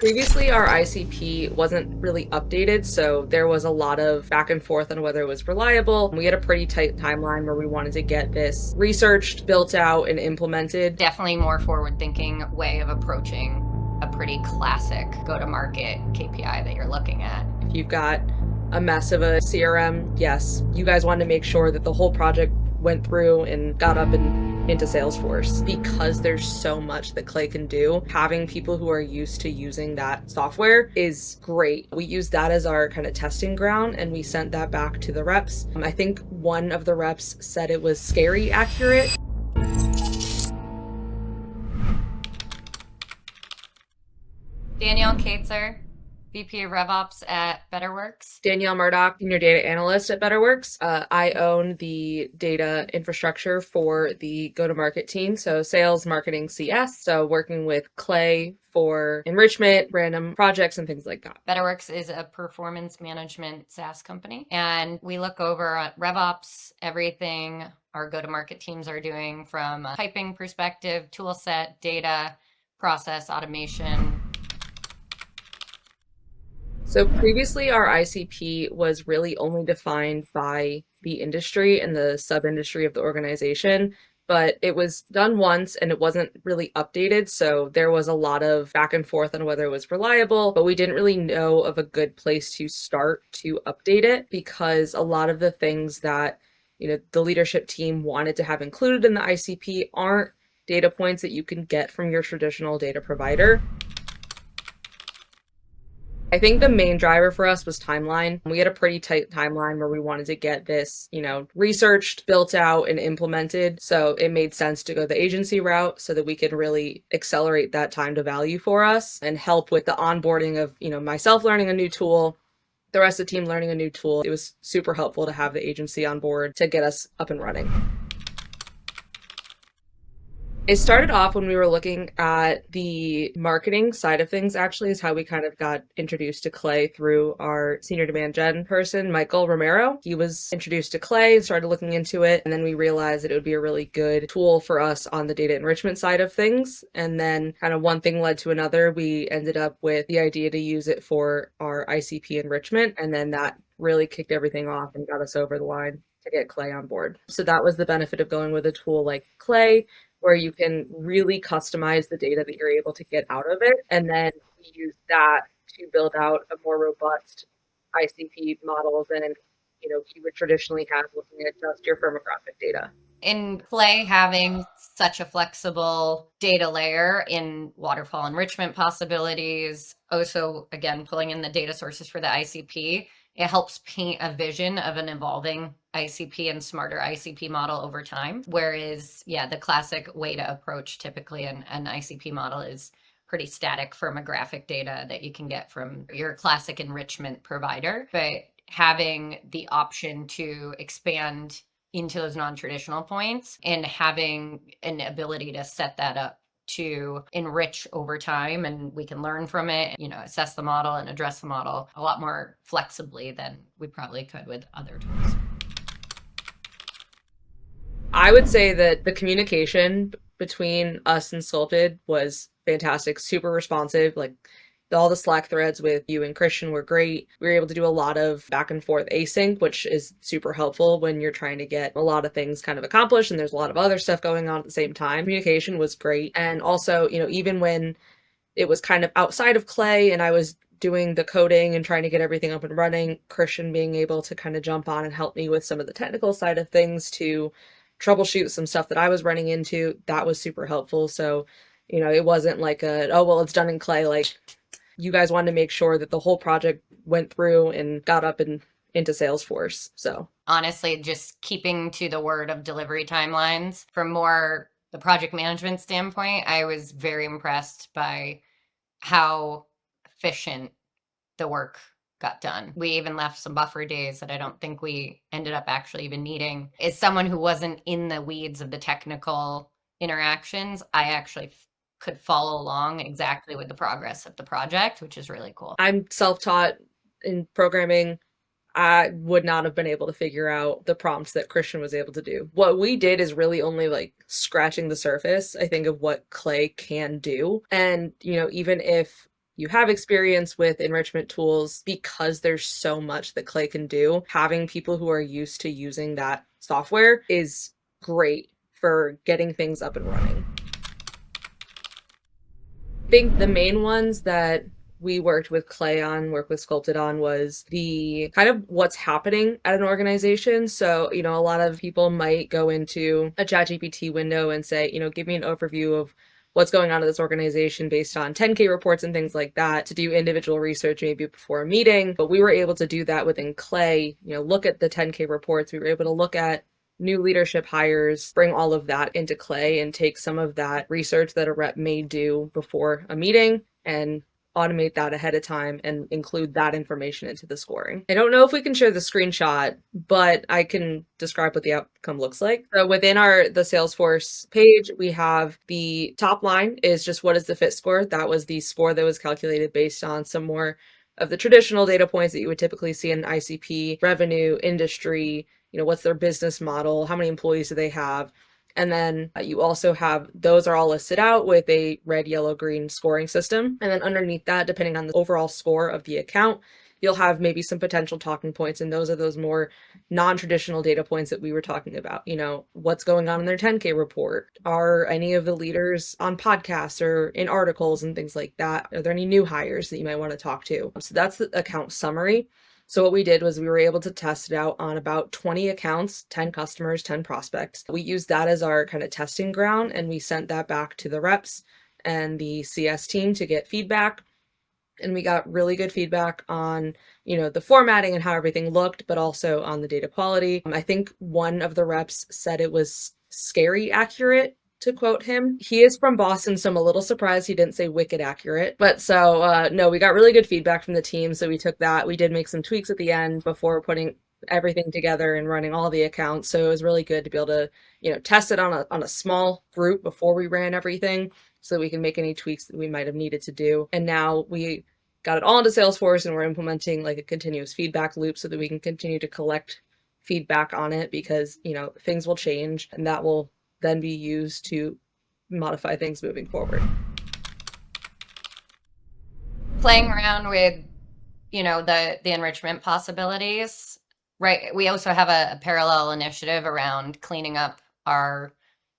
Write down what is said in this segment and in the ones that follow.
Previously, our ICP wasn't really updated, so there was a lot of back and forth on whether it was reliable. We had a pretty tight timeline where we wanted to get this researched, built out, and implemented. Definitely more forward-thinking way of approaching a pretty classic go-to-market KPI that you're looking at. If you've got a mess of a CRM, yes, you guys wanted to make sure that the whole project went through and got up and into Salesforce. Because there's so much that Clay can do, having people who are used to using that software is great. We used that as our kind of testing ground, and we sent that back to the reps. I think one of the reps said it was scary accurate. Danielle K, VP of RevOps at BetterWorks. Danielle Murdoch, Senior Data Analyst at BetterWorks. I own the data infrastructure for the go-to-market team, so sales, marketing, CS. So working with Clay for enrichment, random projects, and things like that. BetterWorks is a performance management SaaS company, and we look over at RevOps, everything our go-to-market teams are doing from a piping perspective, tool set, data, process, automation. So previously, our ICP was really only defined by the industry and the sub-industry of the organization, but it was done once and it wasn't really updated. So there was a lot of back and forth on whether it was reliable, but we didn't really know of a good place to start to update it because a lot of the things that, the leadership team wanted to have included in the ICP aren't data points that you can get from your traditional data provider. I think the main driver for us was timeline. We had a pretty tight timeline where we wanted to get this, researched, built out, and implemented. So it made sense to go the agency route so that we could really accelerate that time to value for us and help with the onboarding of, myself learning a new tool, the rest of the team learning a new tool. It was super helpful to have the agency on board to get us up and running. It started off when we were looking at the marketing side of things, actually, is how we kind of got introduced to Clay through our senior demand gen person, Michael Romero. He was introduced to Clay and started looking into it. And then we realized that it would be a really good tool for us on the data enrichment side of things. And then kind of one thing led to another. We ended up with the idea to use it for our ICP enrichment. And then that really kicked everything off and got us over the line to get Clay on board. So that was the benefit of going with a tool like Clay, where you can really customize the data that you're able to get out of it. And then we use that to build out a more robust ICP model than, you would traditionally have looking at just your firmographic data. In Clay, having such a flexible data layer in waterfall enrichment possibilities, also, again, pulling in the data sources for the ICP, it helps paint a vision of an evolving ICP and smarter ICP model over time. Whereas, the classic way to approach typically an ICP model is pretty static firmographic data that you can get from your classic enrichment provider. But having the option to expand into those non-traditional points and having an ability to set that up to enrich over time, and we can learn from it, assess the model and address the model a lot more flexibly than we probably could with other tools. I would say that the communication between us and Sculpted was fantastic, super responsive. Like all the Slack threads with you and Christian were great. We were able to do a lot of back and forth async, which is super helpful when you're trying to get a lot of things kind of accomplished and there's a lot of other stuff going on at the same time. Communication was great. And also, even when it was kind of outside of Clay and I was doing the coding and trying to get everything up and running, Christian being able to kind of jump on and help me with some of the technical side of things to troubleshoot some stuff that I was running into, that was super helpful. So, it wasn't like it's done in Clay. Like, you guys wanted to make sure that the whole project went through and got up and into Salesforce. So honestly, just keeping to the word of delivery timelines from more the project management standpoint, I was very impressed by how efficient the work got done. We even left some buffer days that I don't think we ended up actually even needing. As someone who wasn't in the weeds of the technical interactions, I actually could follow along exactly with the progress of the project, which is really cool. I'm self-taught in programming. I would not have been able to figure out the prompts that Christian was able to do. What we did is really only like scratching the surface, I think, of what Clay can do. And, even if you have experience with enrichment tools, because there's so much that Clay can do, having people who are used to using that software is great for getting things up and running. I think the main ones that we worked with Sculpted on was the kind of what's happening at an organization. So, a lot of people might go into a ChatGPT window and say, give me an overview of what's going on at this organization based on 10K reports and things like that to do individual research maybe before a meeting. But we were able to do that within Clay, look at the 10K reports. We were able to look at new leadership hires, bring all of that into Clay and take some of that research that a rep may do before a meeting and automate that ahead of time and include that information into the scoring. I don't know if we can share the screenshot, but I can describe what the outcome looks like. So within the Salesforce page, we have the top line is just what is the fit score. That was the score that was calculated based on some more of the traditional data points that you would typically see in ICP, revenue, industry, what's their business model, how many employees do they have. And then you also have, those are all listed out with a red, yellow, green scoring system. And then underneath that, depending on the overall score of the account, you'll have maybe some potential talking points. And those are those more non-traditional data points that we were talking about. What's going on in their 10K report? Are any of the leaders on podcasts or in articles and things like that? Are there any new hires that you might want to talk to? So that's the account summary. So what we did was we were able to test it out on about 20 accounts, 10 customers, 10 prospects. We used that as our kind of testing ground, and we sent that back to the reps and the CS team to get feedback. And we got really good feedback on, the formatting and how everything looked, but also on the data quality. I think one of the reps said it was scary accurate, to quote him. He is from Boston, so I'm a little surprised he didn't say wicked accurate. But so, no, we got really good feedback from the team. So we took that. We did make some tweaks at the end before putting everything together and running all the accounts. So it was really good to be able to, test it on a small group before we ran everything so that we can make any tweaks that we might have needed to do. And now we got it all into Salesforce and we're implementing like a continuous feedback loop so that we can continue to collect feedback on it because, things will change and that will then be used to modify things moving forward. Playing around with, the enrichment possibilities, right? We also have a parallel initiative around cleaning up our,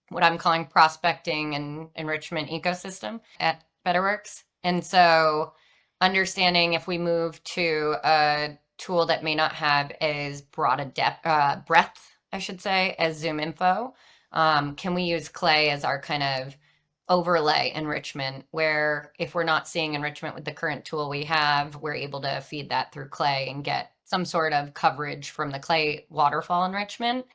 what I'm calling prospecting and enrichment ecosystem at BetterWorks. And so understanding if we move to a tool that may not have as broad a breadth, I should say, as Zoom Info, can we use Clay as our kind of overlay enrichment, where if we're not seeing enrichment with the current tool we have, we're able to feed that through Clay and get some sort of coverage from the Clay waterfall enrichment.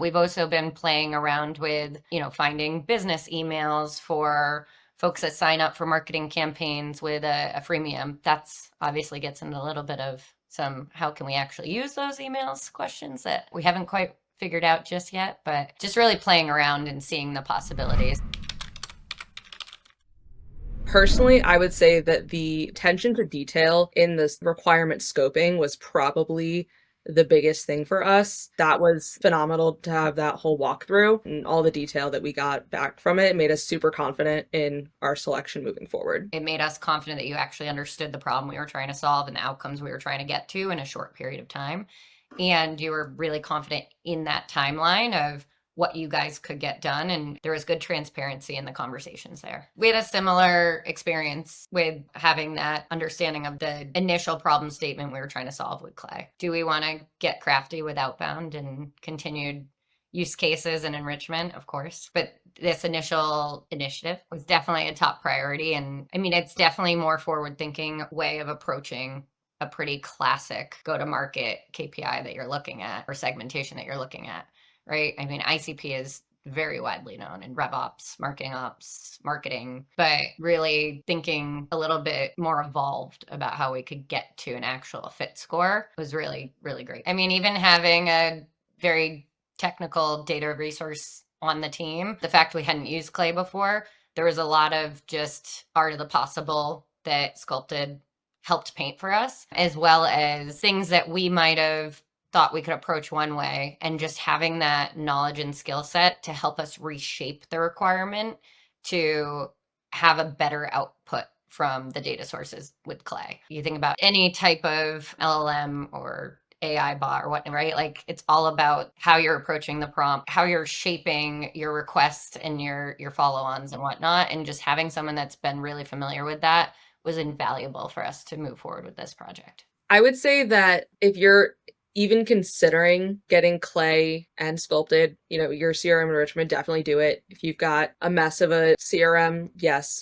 We've also been playing around with, finding business emails for folks that sign up for marketing campaigns with a freemium. That's obviously gets into a little bit of some, how can we actually use those emails questions that we haven't quite figured out just yet, but just really playing around and seeing the possibilities. Personally, I would say that the attention to detail in this requirement scoping was probably the biggest thing for us. That was phenomenal to have that whole walkthrough, and all the detail that we got back from it made us super confident in our selection moving forward. It made us confident that you actually understood the problem we were trying to solve and the outcomes we were trying to get to in a short period of time. And you were really confident in that timeline of what you guys could get done. And there was good transparency in the conversations there. We had a similar experience with having that understanding of the initial problem statement we were trying to solve with Clay. Do we want to get crafty with outbound and continued use cases and enrichment? Of course. But this initial initiative was definitely a top priority. And I mean, it's definitely more forward thinking way of approaching a pretty classic go-to-market KPI that you're looking at or segmentation that you're looking at. Right? I mean, ICP is very widely known in rev ops, marketing, but really thinking a little bit more evolved about how we could get to an actual fit score was really, really great. I mean, even having a very technical data resource on the team, the fact we hadn't used Clay before, there was a lot of just art of the possible that Sculpted helped paint for us, as well as things that we might have thought we could approach one way, and just having that knowledge and skill set to help us reshape the requirement to have a better output from the data sources with Clay. You think about any type of LLM or AI bot or what, right? Like it's all about how you're approaching the prompt, how you're shaping your requests and your follow-ons and whatnot. And just having someone that's been really familiar with that was invaluable for us to move forward with this project. I would say that if you're even considering getting Clay and Sculpted, your CRM enrichment, definitely do it. If you've got a mess of a CRM, yes,